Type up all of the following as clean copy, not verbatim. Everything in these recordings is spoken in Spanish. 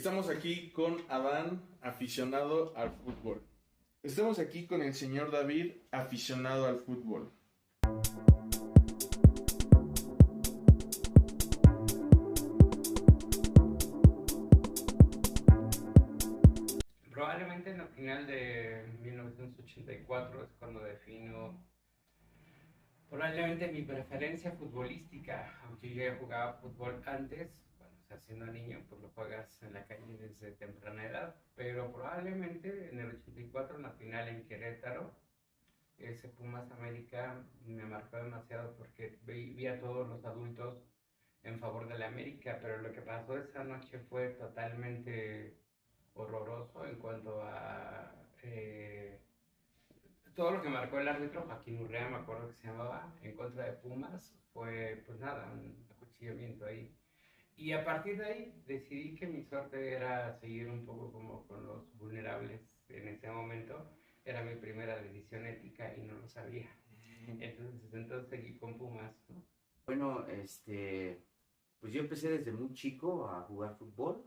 Estamos aquí con Adán, aficionado al fútbol. Estamos aquí con el señor David, aficionado al fútbol. Probablemente en la final de 1984 es cuando defino probablemente mi preferencia futbolística, aunque yo ya jugaba fútbol antes. Bueno, o sea, siendo niño pues lo juegas en la calle desde temprana edad, pero probablemente en el 84 en la final en Querétaro, ese Pumas América me marcó demasiado porque vi a todos los adultos en favor de la América, pero lo que pasó esa noche fue totalmente horroroso en cuanto a todo lo que marcó el árbitro Joaquín Urrea, me acuerdo que se llamaba, en contra de Pumas. Fue pues nada, un acuchillamiento ahí. Y a partir de ahí decidí que mi suerte era seguir un poco como con los vulnerables en ese momento. Era mi primera decisión ética y no lo sabía. Entonces seguí con Pumas, ¿no? Bueno, pues yo empecé desde muy chico a jugar fútbol,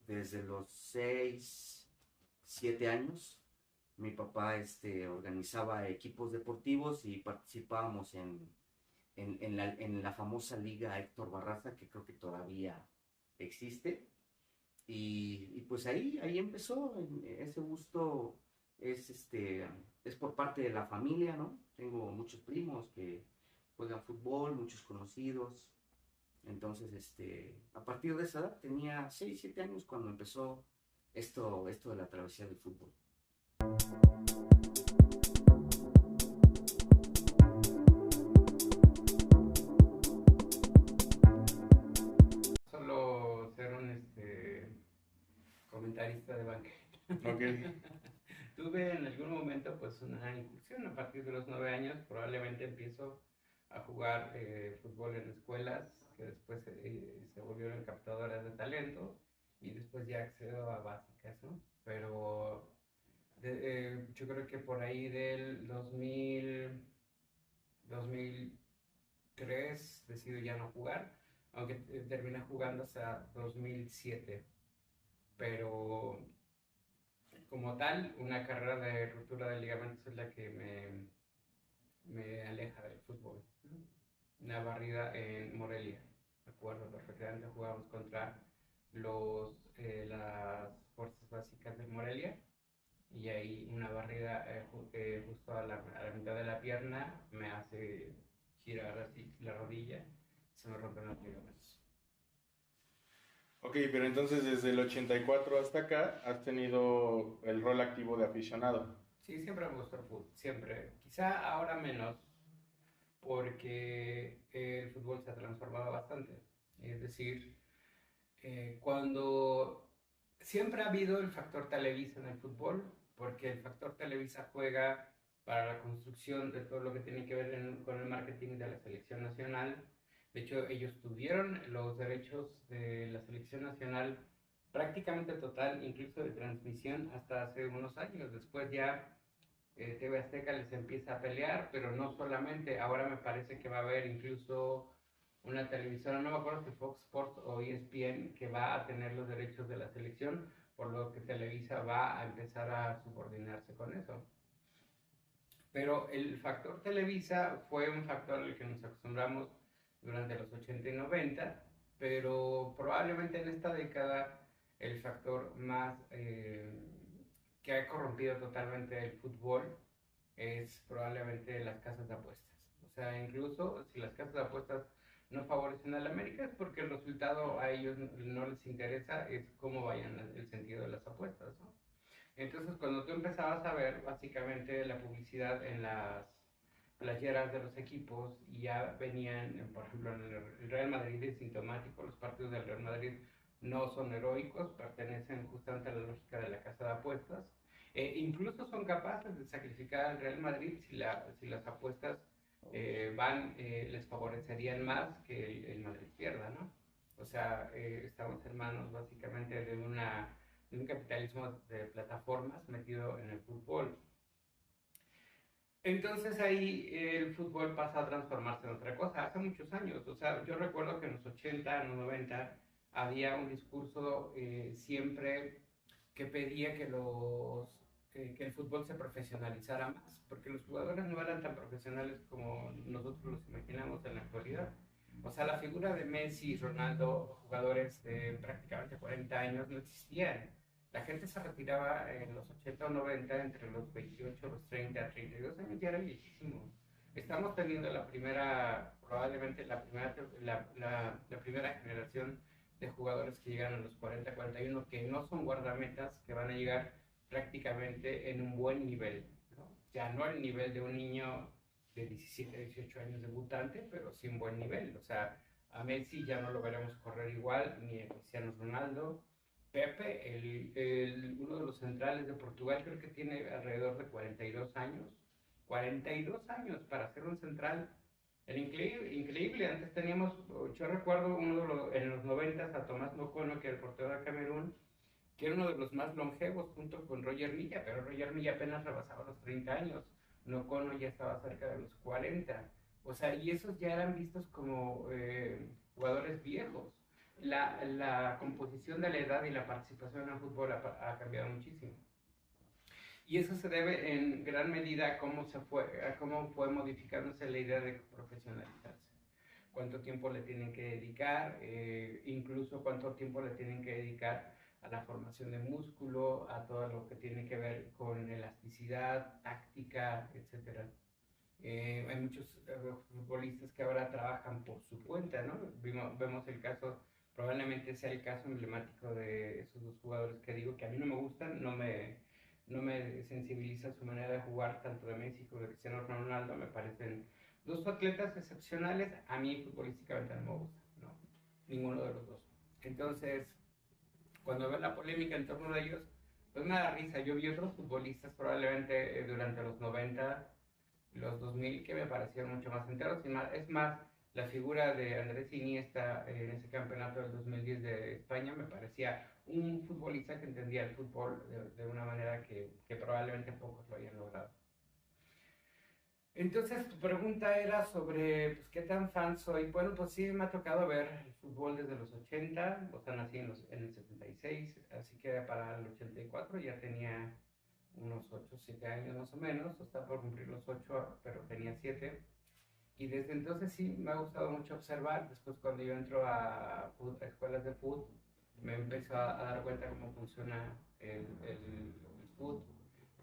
desde los 6, 7 años. Mi papá organizaba equipos deportivos y participábamos en la famosa Liga Héctor Barraza, que creo que todavía existe. Y pues ahí empezó ese gusto. Es por parte de la familia, ¿no? Tengo muchos primos que juegan fútbol, muchos conocidos. Entonces, a partir de esa edad, tenía 6, 7 años cuando empezó esto de la travesía del fútbol. Solo ser un comentarista de banca. Ok. Tuve en algún momento pues una incursión a partir de los 9 años. Probablemente empiezo a jugar fútbol en escuelas que después se volvieron captadoras de talento y después ya accedo a básicas, ¿no? Pero yo creo que por ahí del 2003 decido ya no jugar, aunque terminé jugando hasta 2007. Pero como tal, una carrera de ruptura de ligamentos es la que me aleja del fútbol, ¿no? Una barrida en Morelia, me acuerdo perfectamente, jugábamos contra las fuerzas básicas de Morelia y ahí una barrida justo a la mitad de la pierna me hace girar así la rodilla, se me rompen los ligamentos. Ok, pero entonces desde el 84 hasta acá has tenido el rol activo de aficionado. Sí, siempre me gustó el fútbol, siempre. Quizá ahora menos, porque el fútbol se ha transformado bastante. Es decir, cuando siempre ha habido el factor Televisa en el fútbol, porque el factor Televisa juega para la construcción de todo lo que tiene que ver con el marketing de la selección nacional. De hecho, ellos tuvieron los derechos de la selección nacional prácticamente total, incluso de transmisión, hasta hace unos años. Después ya TV Azteca les empieza a pelear, pero no solamente. Ahora me parece que va a haber incluso una televisora, no me acuerdo si Fox Sports o ESPN, que va a tener los derechos de la selección, por lo que Televisa va a empezar a subordinarse con eso. Pero el factor Televisa fue un factor al que nos acostumbramos durante los 80 y 90, pero probablemente en esta década el factor más que ha corrompido totalmente el fútbol es probablemente las casas de apuestas. O sea, incluso si las casas de apuestas no favorecen al América es porque el resultado a ellos no les interesa, es cómo vayan el sentido de las apuestas, ¿no? Entonces, cuando tú empezabas a ver básicamente la publicidad en las playeras de los equipos y ya venían, por ejemplo, en el Real Madrid es sintomático, los partidos del Real Madrid no son heroicos, pertenecen justamente a la lógica de la casa de apuestas. Incluso son capaces de sacrificar al Real Madrid si las apuestas les favorecerían más que el Madrid pierda, ¿no? O sea, estamos en manos básicamente de un capitalismo de plataformas metido en el fútbol. Entonces ahí el fútbol pasa a transformarse en otra cosa, hace muchos años. O sea, yo recuerdo que en los 80, en los 90, había un discurso siempre que pedía que el fútbol se profesionalizara más, porque los jugadores no eran tan profesionales como nosotros los imaginamos en la actualidad. O sea, la figura de Messi y Ronaldo, jugadores de prácticamente 40 años, no existían. La gente se retiraba en los 80 o 90, entre los 28, los 30, 32 años, ya era viejísimo. Estamos teniendo probablemente la primera generación de jugadores que llegan a los 40, 41, que no son guardametas, que van a llegar prácticamente en un buen nivel, ¿no? Ya no al nivel de un niño de 17, 18 años debutante, pero sí un buen nivel. O sea, a Messi ya no lo veremos correr igual, ni a Cristiano Ronaldo. Pepe, uno de los centrales de Portugal, creo que tiene alrededor de 42 años. 42 años para ser un central. Era increíble. Antes teníamos, yo recuerdo en los 90 a Tomás Mokono, que era el portero de Camerún, que era uno de los más longevos junto con Roger Milla, pero Roger Milla apenas rebasaba los 30 años. Nocono ya estaba cerca de los 40. O sea, y esos ya eran vistos como jugadores viejos. La composición de la edad y la participación en el fútbol ha cambiado muchísimo. Y eso se debe en gran medida a cómo fue modificándose la idea de profesionalizarse. Cuánto tiempo le tienen que dedicar, incluso cuánto tiempo le tienen que dedicar a la formación de músculo, a todo lo que tiene que ver con elasticidad, táctica, etc. Hay muchos futbolistas que ahora trabajan por su cuenta, ¿no? Vemos el caso, probablemente sea el caso emblemático de esos dos jugadores que digo que a mí no me gustan, no me sensibiliza su manera de jugar, tanto de Messi como de Cristiano Ronaldo. Me parecen dos atletas excepcionales. A mí futbolísticamente no me gusta, ¿no? Ninguno de los dos. Entonces, cuando veo la polémica en torno a ellos, pues me da risa. Yo vi otros futbolistas probablemente durante los 90, los 2000, que me parecieron mucho más enteros. Es más, la figura de Andrés Iniesta en ese campeonato del 2010 de España me parecía un futbolista que entendía el fútbol de una manera que probablemente pocos lo hayan logrado. Entonces tu pregunta era sobre pues, qué tan fan soy. Bueno, pues sí, me ha tocado ver el fútbol desde los 80, o sea, nací en el 76, así que para el 84 ya tenía unos 8, 7 años más o menos, está por cumplir los 8, pero tenía 7. Y desde entonces sí me ha gustado mucho observar. Después cuando yo entro a escuelas de fútbol, me empiezo a dar cuenta cómo funciona el fútbol.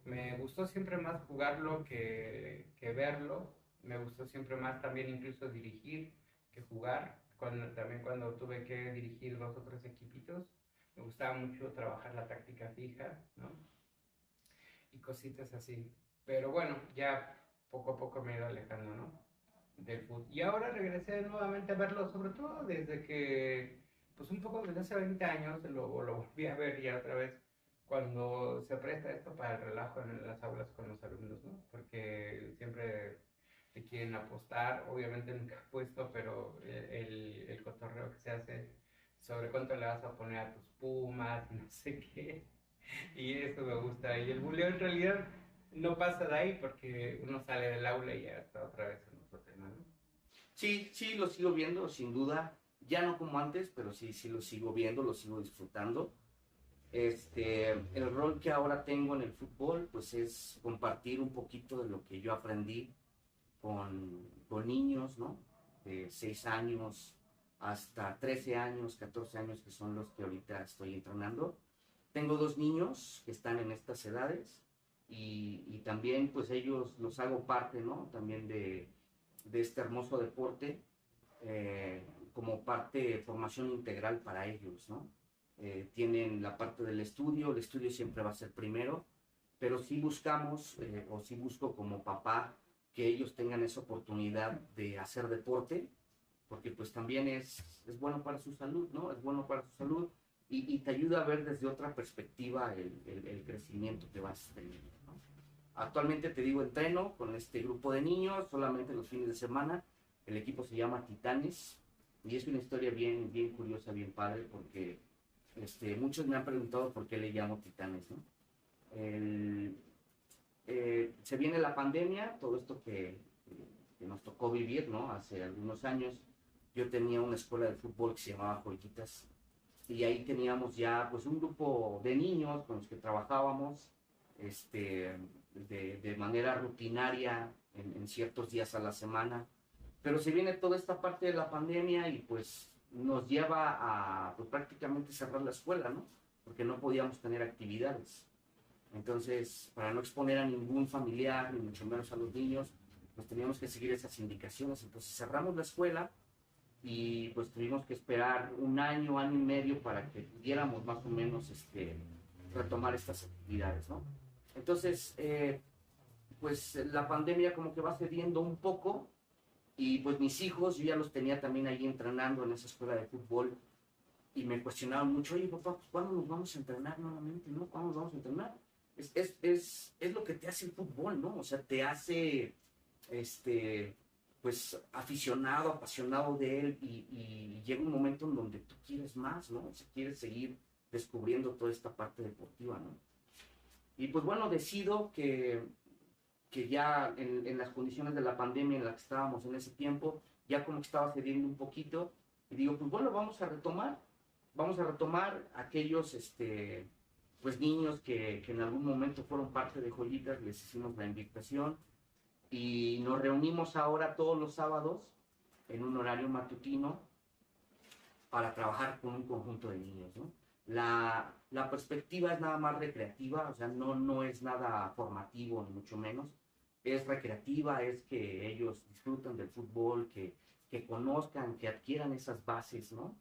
Me gustó siempre más jugarlo que verlo. Me gustó siempre más también incluso dirigir que jugar. También cuando tuve que dirigir 2 o 3 equipitos, me gustaba mucho trabajar la táctica fija, ¿no? Y cositas así. Pero bueno, ya poco a poco me he ido alejando, ¿no? Del fútbol. Y ahora regresé nuevamente a verlo, sobre todo desde que, pues un poco desde hace 20 años, lo volví a ver ya otra vez, cuando se presta esto para el relajo en las aulas con los alumnos, ¿no? Porque siempre te quieren apostar, obviamente nunca he puesto, pero el cotorreo que se hace sobre cuánto le vas a poner a tus pumas, no sé qué, y eso me gusta. Y el buleo en realidad no pasa de ahí porque uno sale del aula y ya está otra vez en otro tema, ¿no? Sí, sí, lo sigo viendo, sin duda. Ya no como antes, pero sí, sí lo sigo viendo, lo sigo disfrutando. El rol que ahora tengo en el fútbol, pues es compartir un poquito de lo que yo aprendí con niños, ¿no? De 6 años hasta 13 años, 14 años, que son los que ahorita estoy entrenando. Tengo 2 niños que están en estas edades y también pues ellos los hago parte, ¿no? También de este hermoso deporte como parte de formación integral para ellos, ¿no? Tienen la parte del estudio, el estudio siempre va a ser primero, pero sí buscamos, o sí busco como papá, que ellos tengan esa oportunidad de hacer deporte, porque pues también es bueno para su salud, ¿no? Es bueno para su salud y te ayuda a ver desde otra perspectiva el crecimiento que vas teniendo, ¿no? Actualmente te digo, entreno con este grupo de niños solamente los fines de semana. El equipo se llama Titanes y es una historia bien, bien curiosa, bien padre, porque muchos me han preguntado por qué le llamo Titanes, ¿no? Se viene la pandemia, todo esto que nos tocó vivir, ¿no? Hace algunos años yo tenía una escuela de fútbol que se llamaba Joyitas y ahí teníamos ya pues un grupo de niños con los que trabajábamos de manera rutinaria en ciertos días a la semana. Pero se viene toda esta parte de la pandemia y pues nos lleva a pues, prácticamente cerrar la escuela, ¿no? Porque no podíamos tener actividades. Entonces, para no exponer a ningún familiar, ni mucho menos a los niños, pues teníamos que seguir esas indicaciones. Entonces cerramos la escuela y pues tuvimos que esperar un año, año y medio para que pudiéramos más o menos retomar estas actividades, ¿no? Entonces, pues la pandemia como que va cediendo un poco y pues mis hijos, yo ya los tenía también ahí entrenando en esa escuela de fútbol y me cuestionaban mucho, oye papá, pues, ¿cuándo nos vamos a entrenar nuevamente, no? ¿Cuándo nos vamos a entrenar? Es lo que te hace el fútbol, ¿no? O sea, te hace, pues, aficionado, apasionado de él y llega un momento en donde tú quieres más, ¿no? O sea, quieres seguir descubriendo toda esta parte deportiva, ¿no? Y pues bueno, decido que ya en las condiciones de la pandemia en la que estábamos en ese tiempo, ya como que estaba cediendo un poquito, y digo, pues bueno, vamos a retomar aquellos, pues niños que en algún momento fueron parte de Joyitas, les hicimos la invitación, y nos reunimos ahora todos los sábados en un horario matutino para trabajar con un conjunto de niños, ¿no? La perspectiva es nada más recreativa, o sea, no es nada formativo, ni mucho menos. Es recreativa, es que ellos disfrutan del fútbol, que conozcan, que adquieran esas bases, ¿no?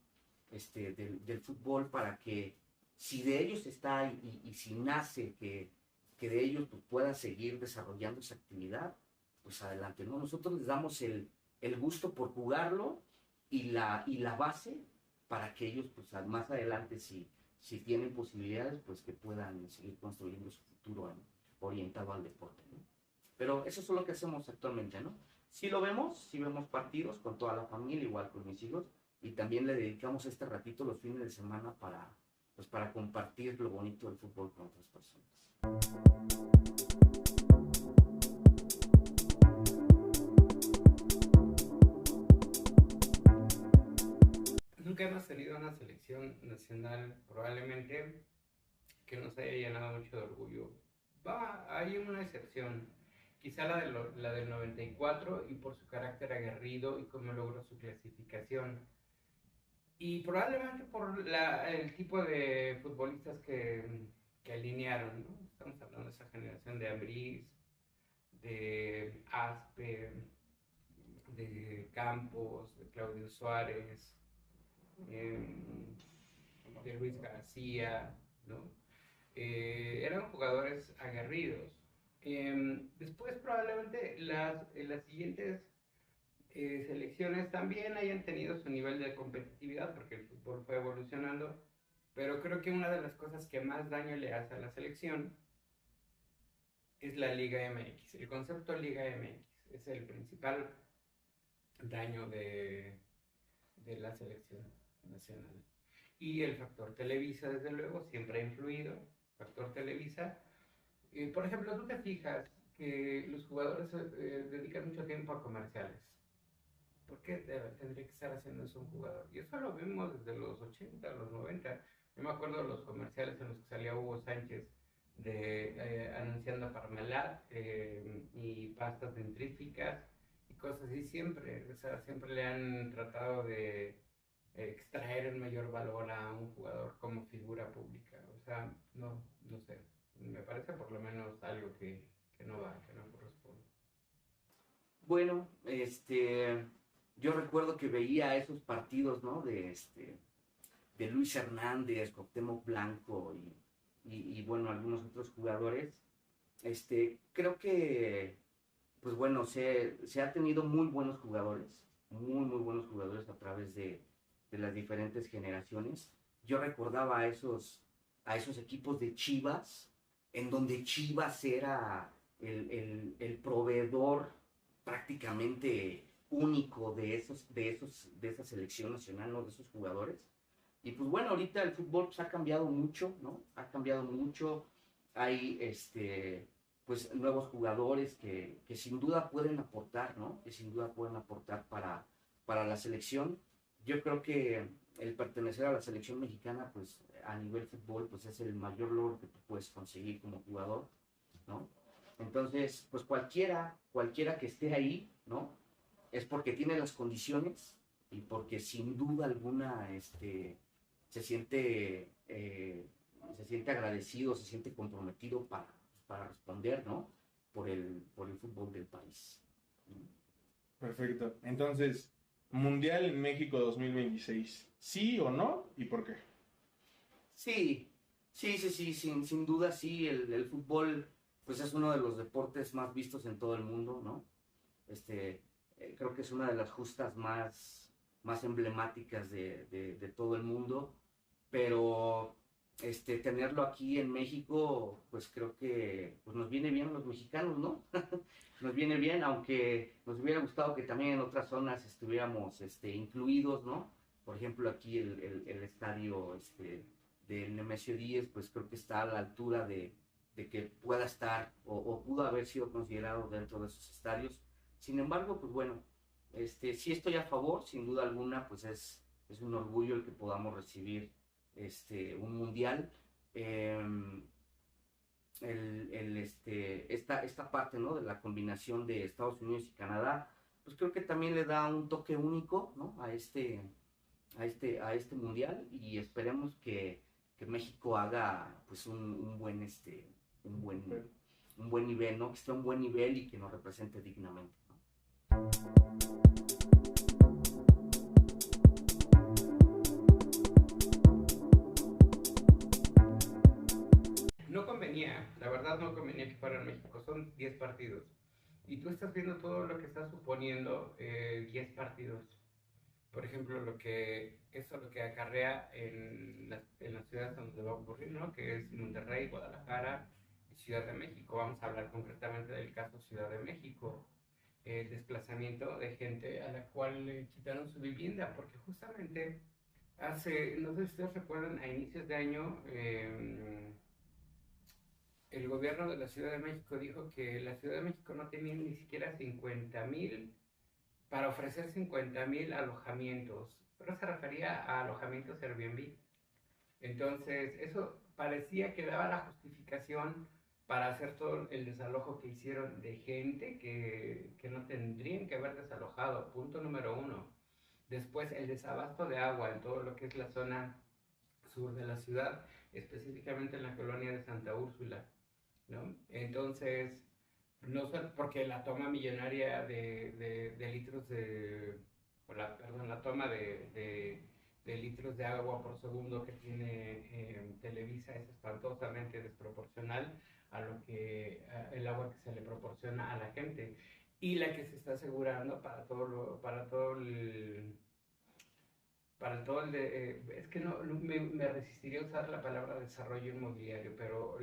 Del fútbol para que si de ellos está y si nace que de ellos pues, puedan seguir desarrollando esa actividad, pues adelante, ¿no? Nosotros les damos el gusto por jugarlo y la base para que ellos pues más adelante si tienen posibilidades pues que puedan seguir construyendo su futuro orientado al deporte, ¿no? Pero eso es lo que hacemos actualmente, ¿no? Sí vemos partidos con toda la familia, igual con mis hijos, y también le dedicamos este ratito los fines de semana para compartir lo bonito del fútbol con otras personas. Nunca hemos tenido una selección nacional probablemente que nos haya llenado mucho de orgullo. Hay una excepción, quizá la del 94 y por su carácter aguerrido y cómo logró su clasificación. Y probablemente por el tipo de futbolistas que alinearon, ¿no? Estamos hablando de esa generación de Ambriz, de Aspe, de Campos, de Claudio Suárez, de Luis García, ¿no? Eran jugadores aguerridos. Después probablemente las siguientes selecciones también hayan tenido su nivel de competitividad porque el fútbol fue evolucionando, pero creo que una de las cosas que más daño le hace a la selección es la Liga MX. El concepto Liga MX es el principal daño de la selección nacional. Y el factor Televisa, desde luego, siempre ha influido. Factor Televisa. Por ejemplo, tú te fijas que los jugadores dedican mucho tiempo a comerciales. ¿Por qué tendría que estar haciendo eso un jugador? Y eso lo vimos desde los 80, los 90. Yo me acuerdo de los comerciales en los que salía Hugo Sánchez anunciando Parmalat y pastas dentríficas y cosas así siempre. O sea, siempre le han tratado de extraer el mayor valor a un jugador como figura pública. O sea, no sé. Me parece por lo menos algo que no va, que no corresponde. Bueno, yo recuerdo que veía esos partidos, ¿no? De Luis Hernández, Cuauhtémoc Blanco y bueno, algunos otros jugadores. Creo que, pues bueno, se ha tenido muy buenos jugadores, muy buenos jugadores a través de las diferentes generaciones. Yo recordaba a esos equipos de Chivas, en donde Chivas era el proveedor prácticamente único de esa selección nacional, ¿no? De esos jugadores. Y pues bueno, ahorita el fútbol pues, ha cambiado mucho, ¿no? Ha cambiado mucho. Hay pues nuevos jugadores que sin duda pueden aportar, ¿no? Que sin duda pueden aportar para la selección. yo creo que el pertenecer a la selección mexicana, pues a nivel fútbol, pues es el mayor logro que tú puedes conseguir como jugador, ¿no? Entonces, pues cualquiera que esté ahí, ¿no? Es porque tiene las condiciones y porque sin duda alguna se siente agradecido, se siente comprometido para responder, ¿no? Por el fútbol del país. Perfecto. Entonces, Mundial en México 2026. ¿Sí o no? ¿Y por qué? Sí, sin duda sí, el fútbol pues es uno de los deportes más vistos en todo el mundo, ¿no? Creo que es una de las justas más emblemáticas de todo el mundo, pero tenerlo aquí en México, pues creo que pues nos viene bien a los mexicanos, ¿no? Nos viene bien, aunque nos hubiera gustado que también en otras zonas estuviéramos incluidos, ¿no? Por ejemplo, aquí el estadio del Nemesio 10, pues creo que está a la altura de que pueda estar o pudo haber sido considerado dentro de esos estadios. Sin embargo, pues bueno, sí estoy a favor, sin duda alguna, pues es un orgullo el que podamos recibir un mundial. Esta parte, ¿no? De la combinación de Estados Unidos y Canadá, pues creo que también le da un toque único, ¿no? A este mundial, y esperemos que México haga pues un buen, un buen nivel, ¿no? Que esté a un buen nivel y que nos represente dignamente, ¿no? No convenía, la verdad no convenía que fuera en México, son 10 partidos. Y tú estás viendo todo lo que está suponiendo 10 partidos. Por ejemplo, lo que acarrea en las ciudades donde va a ocurrir, ¿no? Que es Monterrey, Guadalajara y Ciudad de México. Vamos a hablar concretamente del caso Ciudad de México. El desplazamiento de gente a la cual le quitaron su vivienda, porque justamente no sé si ustedes recuerdan, a inicios de año, el gobierno de la Ciudad de México dijo que la Ciudad de México no tenía ni siquiera 50,000 para ofrecer 50,000 alojamientos, pero se refería a alojamientos Airbnb. Entonces, eso parecía que daba la justificación para hacer todo el desalojo que hicieron de gente que no tendrían que haber desalojado, punto número uno. Después, el desabasto de agua en todo lo que es la zona sur de la ciudad, específicamente en la colonia de Santa Úrsula, ¿no? Entonces, no solo porque la toma millonaria de litros la toma de litros de agua por segundo que tiene Televisa es espantosamente desproporcional a el agua que se le proporciona a la gente y la que se está asegurando es que no me resistiría a usar la palabra desarrollo inmobiliario, pero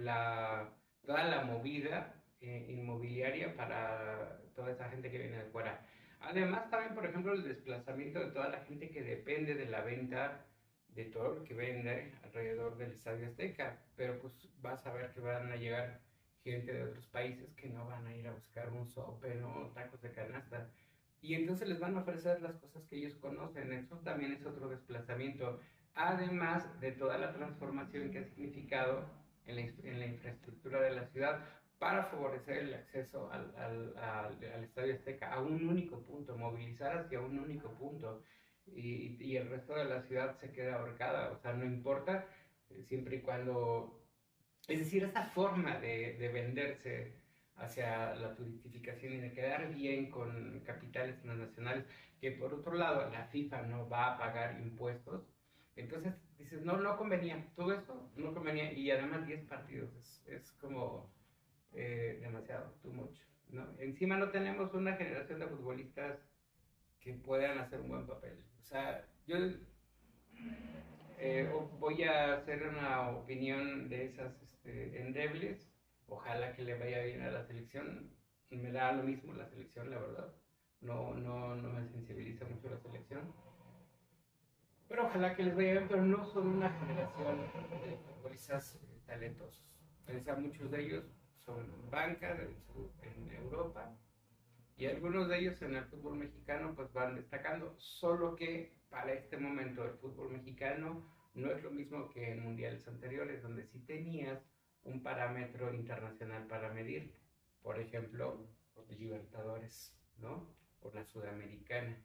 toda la movida inmobiliaria para toda esa gente que viene de fuera. Además, también, por ejemplo, el desplazamiento de toda la gente que depende de la venta de todo lo que vende alrededor del Estadio Azteca. Pero pues vas a ver que van a llegar gente de otros países que no van a ir a buscar un sope, no tacos de canasta. Y entonces les van a ofrecer las cosas que ellos conocen. Eso también es otro desplazamiento. Además de toda la transformación que ha significado en la infraestructura de la ciudad para favorecer el acceso al Estadio Azteca a un único punto, movilizar hacia un único punto. Y el resto de la ciudad se queda ahorcada. O sea, no importa, siempre y cuando... Es decir, esa forma de venderse hacia la turistificación y de quedar bien con capitales transnacionales, que por otro lado la FIFA no va a pagar impuestos, entonces dices, no convenía, todo eso no convenía, y además 10 partidos, es como demasiado, too much, ¿no? Encima no tenemos una generación de futbolistas que puedan hacer un buen papel. O sea, yo voy a hacer una opinión de esas endebles. Ojalá que le vaya bien a la selección. Me da lo mismo la selección, la verdad. No me sensibiliza mucho la selección. Pero ojalá que les vaya bien, pero no son una generación de futbolistas talentosos. O sea, muchos de ellos son bancas en Europa Y algunos de ellos en el fútbol mexicano pues van destacando, solo que para este momento el fútbol mexicano no es lo mismo que en mundiales anteriores, donde sí tenías un parámetro internacional para medirte. Por ejemplo, los Libertadores, ¿no? O la Sudamericana.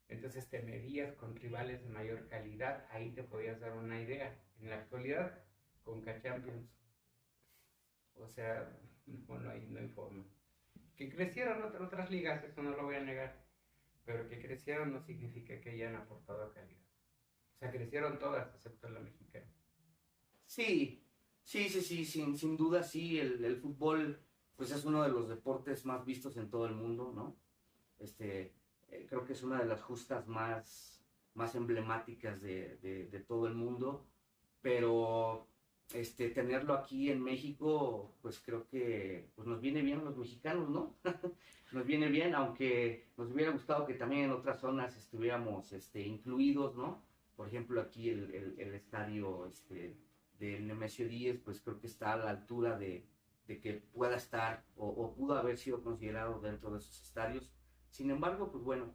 Entonces te medías con rivales de mayor calidad, ahí te podías dar una idea. En la actualidad, con Champions, o sea, no hay forma. Que crecieron otras ligas, eso no lo voy a negar, pero que crecieron no significa que hayan aportado calidad. O sea, crecieron todas, excepto la mexicana. Sí, sí, sin duda sí, el fútbol pues es uno de los deportes más vistos en todo el mundo, ¿no? Creo que es una de las justas más emblemáticas de todo el mundo, pero tenerlo aquí en México, pues creo que pues nos viene bien a los mexicanos, ¿no? Nos viene bien, aunque nos hubiera gustado que también en otras zonas estuviéramos incluidos, ¿no? Por ejemplo, aquí el estadio del Nemesio 10, pues creo que está a la altura de que pueda estar o pudo haber sido considerado dentro de esos estadios. Sin embargo, pues bueno,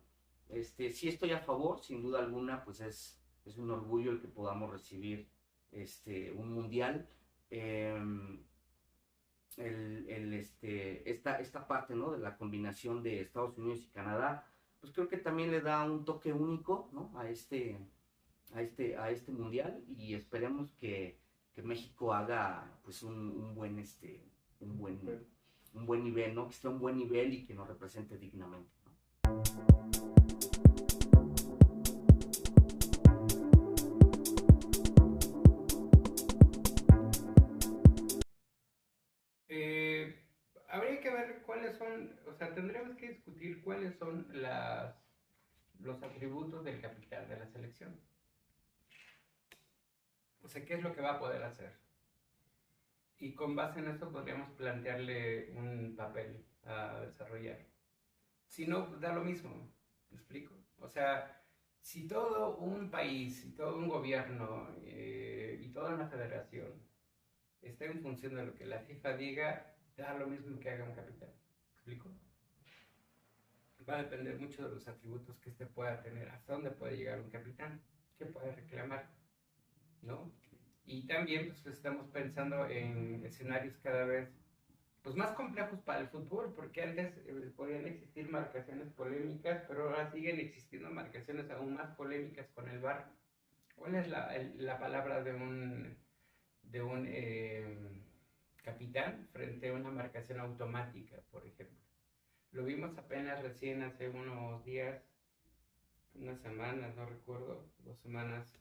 sí estoy a favor, sin duda alguna, pues es un orgullo el que podamos recibir un mundial. Esta parte, ¿no? De la combinación de Estados Unidos y Canadá, pues creo que también le da un toque único, ¿no? A este mundial, y esperemos que México haga pues un buen, un buen nivel, ¿no? Que esté a un buen nivel y que nos represente dignamente, ¿no? Eh, Habría que ver cuáles son, o sea, tendremos que discutir cuáles son los atributos del capitán de la selección. O sea, qué es lo que va a poder hacer. Y con base en eso podríamos plantearle un papel a desarrollar. Si no, da lo mismo, ¿me explico? O sea, si todo un país, y todo un gobierno y toda una federación está en función de lo que la FIFA diga, da lo mismo que haga un capitán, ¿me explico? Va a depender mucho de los atributos que este pueda tener, hasta dónde puede llegar un capitán, qué puede reclamar, ¿no? Y también pues estamos pensando en escenarios cada vez pues más complejos para el fútbol, porque antes podían existir marcaciones polémicas, pero ahora siguen existiendo marcaciones aún más polémicas con el VAR. ¿Cuál es la palabra de un capitán frente a una marcación automática, por ejemplo? Lo vimos apenas recién hace unos días, unas semanas, no recuerdo, 2 semanas,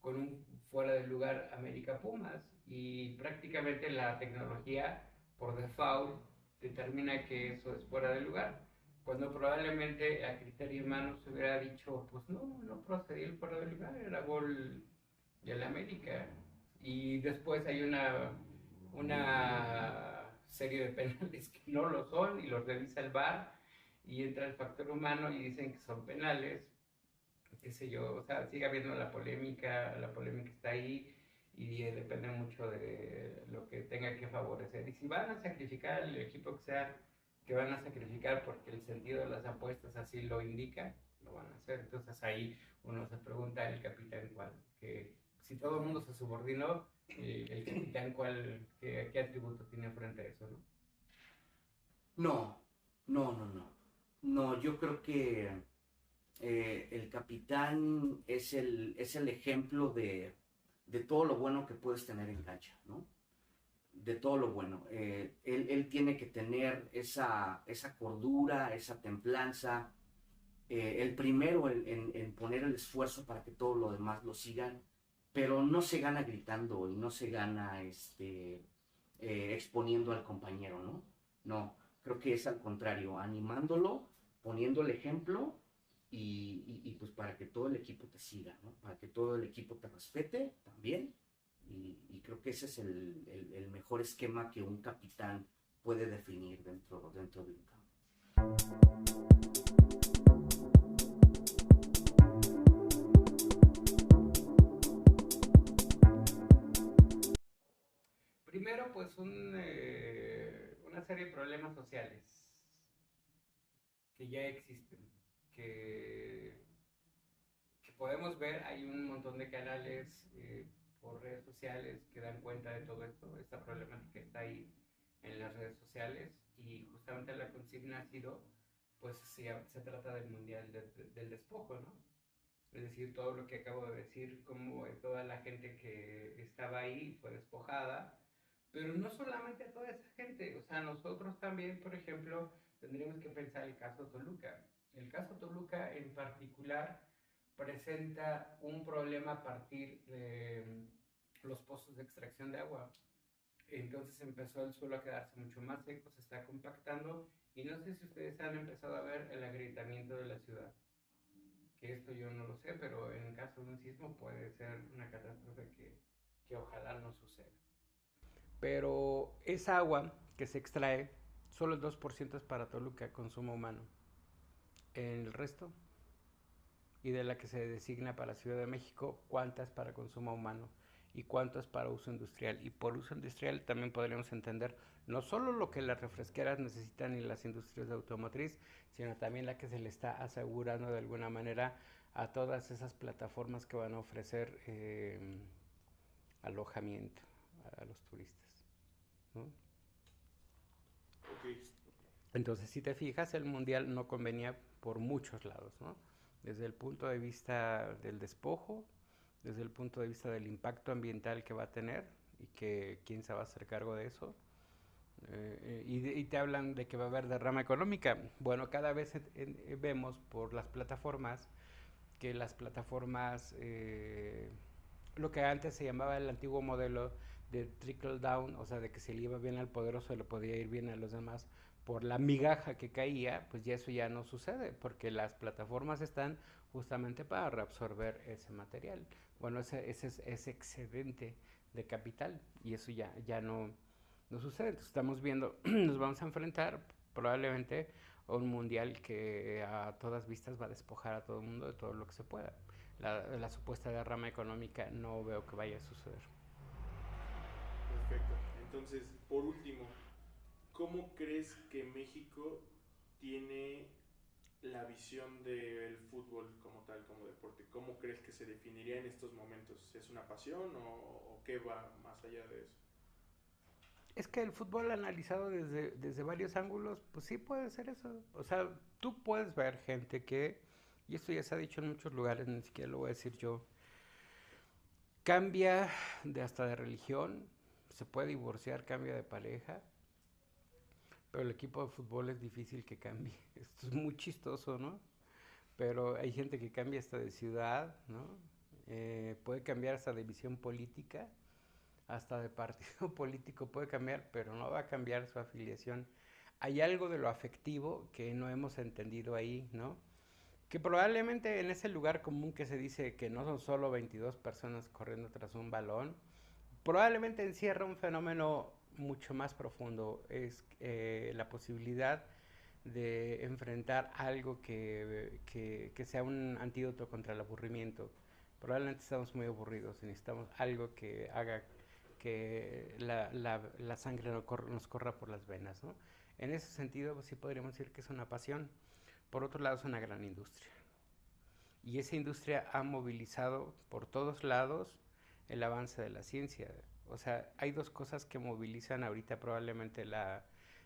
con un fuera de lugar América Pumas, y prácticamente la tecnología por default determina que eso es fuera de lugar, cuando probablemente a criterio humano se hubiera dicho, pues no procedía el fuera de lugar, era gol del América. Y después hay una serie de penales que no lo son y los revisa el VAR y entra el factor humano y dicen que son penales, qué sé yo, o sea, sigue habiendo la polémica está ahí y depende mucho de lo que tenga que favorecer. Y si van a sacrificar el equipo que sea, que van a sacrificar porque el sentido de las apuestas así lo indica, lo van a hacer. Entonces ahí uno se pregunta el capitán cuál, que si todo el mundo se subordinó, el capitán qué atributo tiene frente a eso, ¿no? No. No, yo creo que el capitán es el ejemplo de todo lo bueno que puedes tener en cancha, ¿no? De todo lo bueno. Él tiene que tener esa cordura, esa templanza, el primero en poner el esfuerzo para que todo lo demás lo sigan, pero no se gana gritando y no se gana exponiendo al compañero, ¿no? No, creo que es al contrario, animándolo, poniendo el ejemplo y pues para que todo el equipo te siga, ¿no? Para que todo el equipo te respete también. Y creo que ese es el mejor esquema que un capitán puede definir dentro de un campo. Primero, pues una serie de problemas sociales. que ya existen, que, que podemos ver. Hay un montón de canales por redes sociales que dan cuenta de todo esto, esta problemática está ahí en las redes sociales, y justamente la consigna ha sido, pues se trata del mundial del despojo, ¿no? Es decir, todo lo que acabo de decir, como toda la gente que estaba ahí fue despojada, pero no solamente toda esa gente, o sea, nosotros también, por ejemplo, tendríamos que pensar el caso Toluca. El caso Toluca en particular presenta un problema a partir de los pozos de extracción de agua. Entonces empezó el suelo a quedarse mucho más seco, se está compactando, y no sé si ustedes han empezado a ver el agrietamiento de la ciudad, que esto yo no lo sé, pero en caso de un sismo puede ser una catástrofe que ojalá no suceda. Pero esa agua que se extrae, solo el 2% es para Toluca, consumo humano. En el resto, y de la que se designa para Ciudad de México, ¿cuánta es para consumo humano? ¿Y cuánto es para uso industrial? Y por uso industrial también podríamos entender no solo lo que las refresqueras necesitan y las industrias de automotriz, sino también la que se le está asegurando de alguna manera a todas esas plataformas que van a ofrecer alojamiento a los turistas, ¿no? Ok. Entonces, si te fijas, el mundial no convenía por muchos lados, ¿no? Desde el punto de vista del despojo, desde el punto de vista del impacto ambiental que va a tener y que quién se va a hacer cargo de eso. Y te hablan de que va a haber derrama económica. Bueno, cada vez vemos por las plataformas que las plataformas, lo que antes se llamaba el antiguo modelo de trickle down, o sea, de que si le iba bien al poderoso le podía ir bien a los demás por la migaja que caía, pues ya eso ya no sucede, porque las plataformas están justamente para reabsorber ese material. Bueno, ese excedente de capital, y eso ya no sucede. Entonces estamos viendo, nos vamos a enfrentar probablemente a un mundial que a todas vistas va a despojar a todo el mundo de todo lo que se pueda. La supuesta derrama económica no veo que vaya a suceder. Perfecto. Entonces, por último, ¿cómo crees que México tiene la visión del fútbol como tal, como deporte? ¿Cómo crees que se definiría en estos momentos? ¿Es una pasión o qué va más allá de eso? Es que el fútbol analizado desde varios ángulos, pues sí puede ser eso. O sea, tú puedes ver gente que, y esto ya se ha dicho en muchos lugares, ni siquiera lo voy a decir yo, cambia hasta de religión, se puede divorciar, cambia de pareja, pero el equipo de fútbol es difícil que cambie. Esto es muy chistoso, ¿no? Pero hay gente que cambia hasta de ciudad, ¿no? Puede cambiar hasta de visión política, hasta de partido político puede cambiar, pero no va a cambiar su afiliación. Hay algo de lo afectivo que no hemos entendido ahí, ¿no? Que probablemente en ese lugar común que se dice que no son solo 22 personas corriendo tras un balón, probablemente encierra un fenómeno mucho más profundo. Es la posibilidad de enfrentar algo que sea un antídoto contra el aburrimiento. Probablemente estamos muy aburridos y necesitamos algo que haga que la sangre nos corra por las venas, ¿no? En ese sentido, pues sí podríamos decir que es una pasión. Por otro lado, es una gran industria. Y esa industria ha movilizado por todos lados el avance de la ciencia. O sea, hay dos cosas que movilizan ahorita probablemente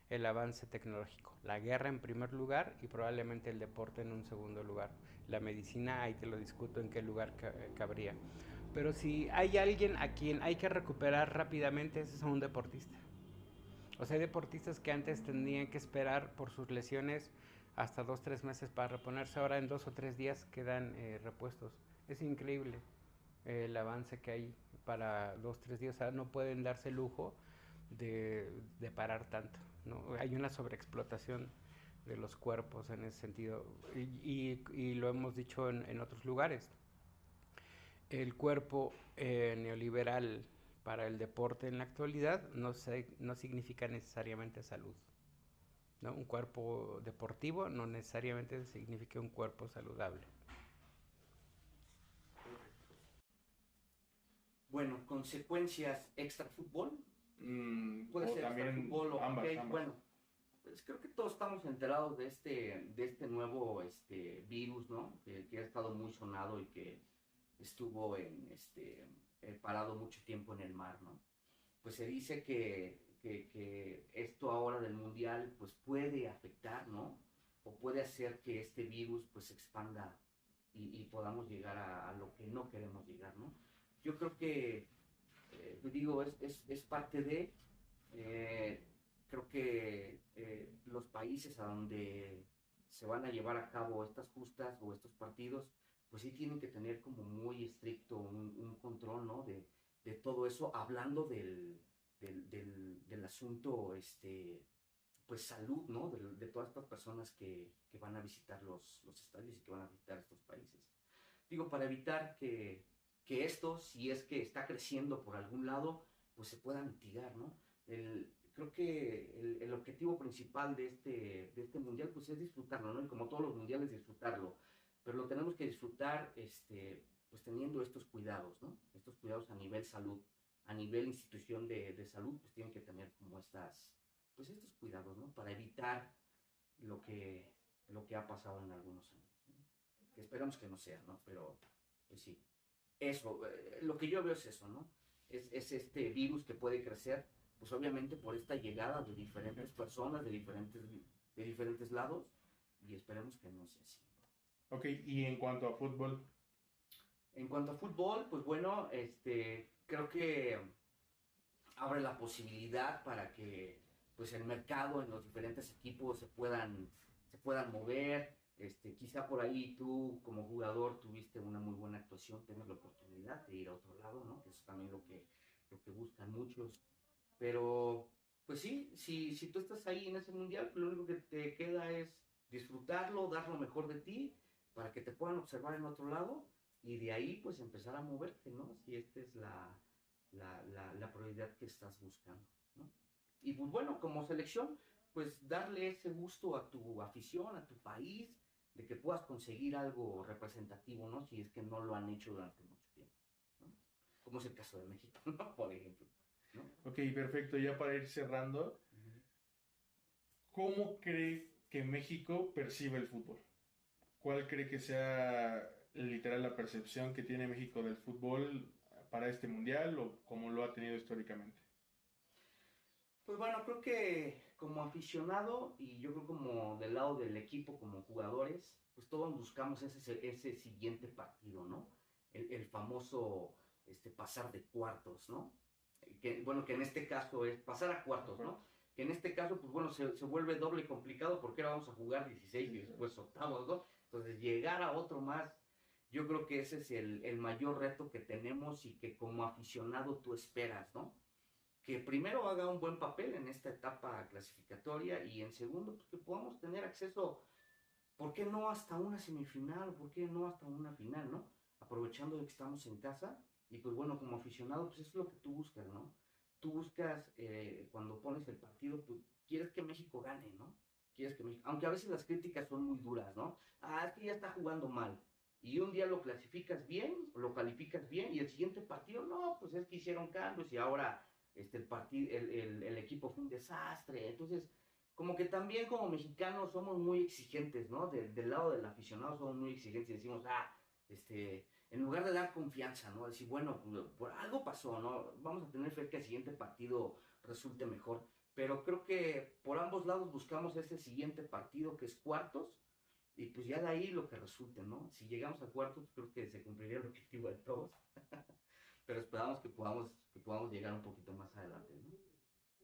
el avance tecnológico. La guerra en primer lugar y probablemente el deporte en un segundo lugar. La medicina, ahí te lo discuto en qué lugar cabría. Pero si hay alguien a quien hay que recuperar rápidamente, ese es un deportista. O sea, hay deportistas que antes tenían que esperar por sus lesiones hasta 2 o 3 meses para reponerse. Ahora en 2 o 3 días quedan repuestos. Es increíble el avance que hay para 2 o 3 días. O sea, no pueden darse el lujo de parar tanto, ¿no? Hay una sobreexplotación de los cuerpos en ese sentido. Y lo hemos dicho en otros lugares. El cuerpo neoliberal para el deporte en la actualidad no significa necesariamente salud, ¿no? Un cuerpo deportivo no necesariamente significa un cuerpo saludable. Bueno, consecuencias extra fútbol. Puede O ser extra también fútbol o ambas, ok. ambas. Bueno, Pues creo que todos estamos enterados de este nuevo virus, ¿no? Que ha estado muy sonado y que estuvo parado mucho tiempo en el mar, ¿no? Pues se dice que esto ahora del mundial pues puede afectar, ¿no? O puede hacer que este virus pues se expanda y podamos llegar a lo que no queremos llegar, ¿no? Yo creo que, digo, es parte de, eh, creo que los países a donde se van a llevar a cabo estas justas o estos partidos, pues sí tienen que tener como muy estricto un control, ¿no? De todo eso, hablando del asunto, pues salud, ¿no? De todas estas personas que van a visitar los estadios y que van a visitar estos países. Digo, para evitar que esto, si es que está creciendo por algún lado, pues se pueda mitigar, ¿no? Creo que el objetivo principal de este mundial, pues es disfrutarlo, ¿no? Y como todos los mundiales, disfrutarlo. Pero lo tenemos que disfrutar, pues teniendo estos cuidados, ¿no? Estos cuidados a nivel salud, a nivel institución de salud, pues tienen que tener como pues estos cuidados, ¿no? Para evitar lo que ha pasado en algunos años, ¿no? Que esperamos que no sea, ¿no? Pero, pues sí. Eso, lo que yo veo es eso, ¿no? Es este virus que puede crecer, pues obviamente por esta llegada de diferentes personas, de diferentes lados, y esperemos que no sea así. Ok, y en cuanto a fútbol. En cuanto a fútbol, pues bueno, creo que abre la posibilidad para que pues el mercado en los diferentes equipos se puedan mover. Quizá por ahí tú como jugador tuviste una muy buena actuación, tienes la oportunidad de ir a otro lado, ¿no? Que eso es también lo que buscan muchos. Pero, pues sí, si tú estás ahí en ese mundial, pues lo único que te queda es disfrutarlo, dar lo mejor de ti, para que te puedan observar en otro lado, y de ahí pues empezar a moverte, ¿no? Si esta es la prioridad que estás buscando, ¿no? Y pues bueno, como selección, pues darle ese gusto a tu afición, a tu país, de que puedas conseguir algo representativo, ¿no? Si es que no lo han hecho durante mucho tiempo, ¿no? Como es el caso de México, ¿no? Por ejemplo, ¿no? Ok, perfecto, ya para ir cerrando, ¿cómo cree que México percibe el fútbol? ¿Cuál cree que sea literal la percepción que tiene México del fútbol para este mundial o como lo ha tenido históricamente? Pues bueno, creo que como aficionado y yo creo como del lado del equipo, como jugadores, pues todos buscamos ese siguiente partido, ¿no? El famoso pasar de cuartos, ¿no? Bueno, que en este caso es pasar a cuartos, ¿no? Que en este caso, pues bueno, se vuelve doble complicado porque ahora vamos a jugar 16 y después octavos, ¿no? Entonces llegar a otro más, yo creo que ese es el mayor reto que tenemos y que como aficionado tú esperas, ¿no? Que primero haga un buen papel en esta etapa clasificatoria y en segundo, pues que podamos tener acceso, ¿por qué no hasta una semifinal? ¿Por qué no hasta una final, no? Aprovechando de que estamos en casa y pues bueno, como aficionado, pues eso es lo que tú buscas, ¿no? Tú buscas, cuando pones el partido, pues quieres que México gane, ¿no? Quieres que México, aunque a veces las críticas son muy duras, ¿no? Ah, es que ya está jugando mal. Y un día lo clasificas bien, lo calificas bien, y el siguiente partido, no, pues es que hicieron cambios y ahora el equipo fue un desastre. Entonces, como que también como mexicanos somos muy exigentes, ¿no? Del lado del aficionado somos muy exigentes y decimos, en lugar de dar confianza, ¿no? Decir, bueno, pues, por algo pasó, ¿no? Vamos a tener fe que el siguiente partido resulte mejor. Pero creo que por ambos lados buscamos ese siguiente partido que es cuartos y pues ya de ahí lo que resulte, ¿no? Si llegamos a cuartos, creo que se cumpliría el objetivo de todos. Pero esperamos que podamos llegar un poquito más adelante, ¿no?